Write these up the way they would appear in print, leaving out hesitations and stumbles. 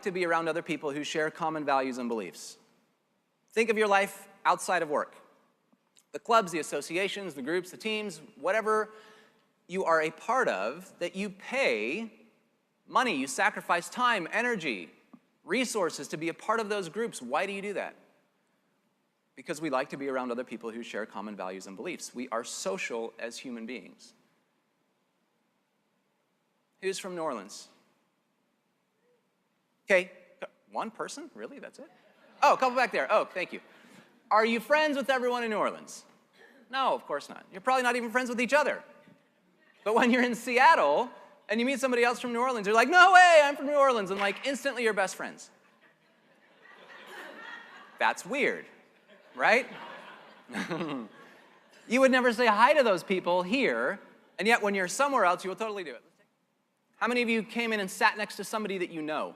To be around other people who share common values and beliefs. Think of your life outside of work. The clubs, the associations, the groups, the teams, whatever you are a part of, that you pay money, you sacrifice time, energy, resources to be a part of those groups. Why do you do that? Because we like to be around other people who share common values and beliefs. We are social as human beings. Who's from New Orleans? Okay, one person? Really, that's it? Oh, a couple back there. Oh, thank you. Are you friends with everyone in New Orleans? No, of course not. You're probably not even friends with each other. But when you're in Seattle and you meet somebody else from New Orleans, you're like, no way, I'm from New Orleans, and like instantly you're best friends. That's weird, right? You would never say hi to those people here, and yet when you're somewhere else, you will totally do it. How many of you came in and sat next to somebody that you know?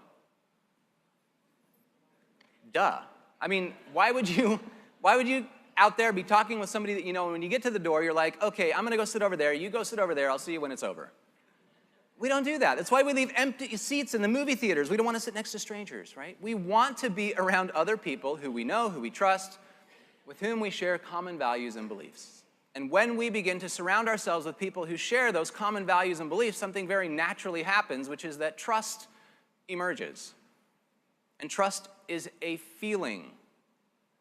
Duh. I mean, why would you out there be talking with somebody that you know, and when you get to the door, you're like, okay, I'm going to go sit over there, you go sit over there, I'll see you when it's over. We don't do that. That's why we leave empty seats in the movie theaters. We don't want to sit next to strangers, right? We want to be around other people who we know, who we trust, with whom we share common values and beliefs. And when we begin to surround ourselves with people who share those common values and beliefs, something very naturally happens, which is that trust emerges. And trust is a feeling,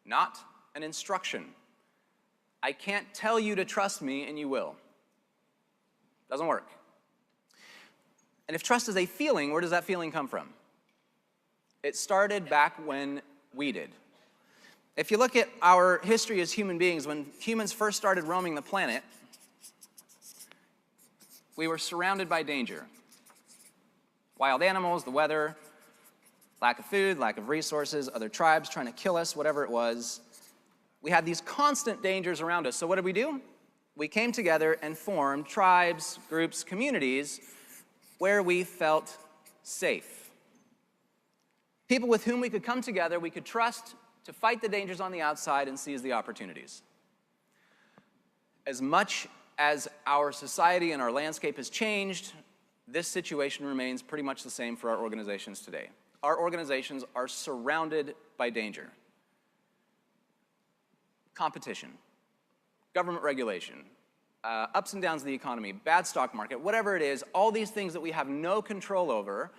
not an instruction. I can't tell you to trust me and you will. Doesn't work. And if trust is a feeling, where does that feeling come from? It started back when we did. If you look at our history as human beings, when humans first started roaming the planet, we were surrounded by danger. Wild animals, the weather, lack of food, lack of resources, other tribes trying to kill us, whatever it was. We had these constant dangers around us. So what did we do? We came together and formed tribes, groups, communities where we felt safe. People with whom we could come together, we could trust to fight the dangers on the outside and seize the opportunities. As much as our society and our landscape has changed, this situation remains pretty much the same for our organizations today. Our organizations are surrounded by danger. Competition, government regulation, ups and downs of the economy, bad stock market, whatever it is, all these things that we have no control over,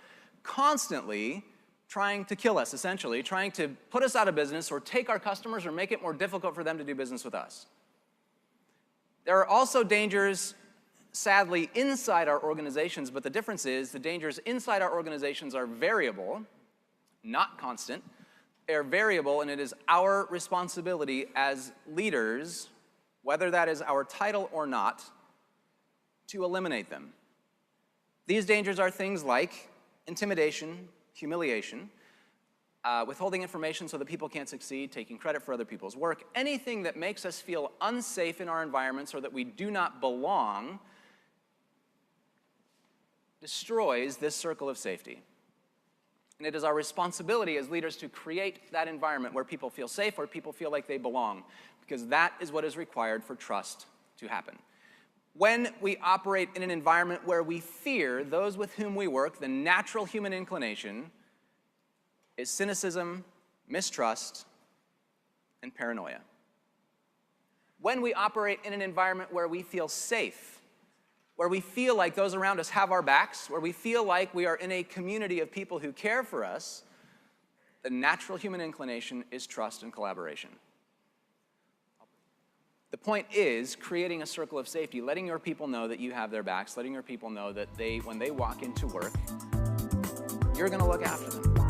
constantly trying to kill us, essentially, trying to put us out of business or take our customers or make it more difficult for them to do business with us. There are also dangers, sadly, inside our organizations, but the difference is the dangers inside our organizations are variable, not constant. They're variable, and it is our responsibility as leaders, whether that is our title or not, to eliminate them. These dangers are things like intimidation, humiliation, withholding information so that people can't succeed, taking credit for other people's work, anything that makes us feel unsafe in our environments or that we do not belong destroys this circle of safety. And it is our responsibility as leaders to create that environment where people feel safe, where people feel like they belong, because that is what is required for trust to happen. When we operate in an environment where we fear those with whom we work, the natural human inclination is cynicism, mistrust, and paranoia. When we operate in an environment where we feel safe, where we feel like those around us have our backs, where we feel like we are in a community of people who care for us, the natural human inclination is trust and collaboration. The point is creating a circle of safety, letting your people know that you have their backs, letting your people know that when they walk into work, you're going to look after them.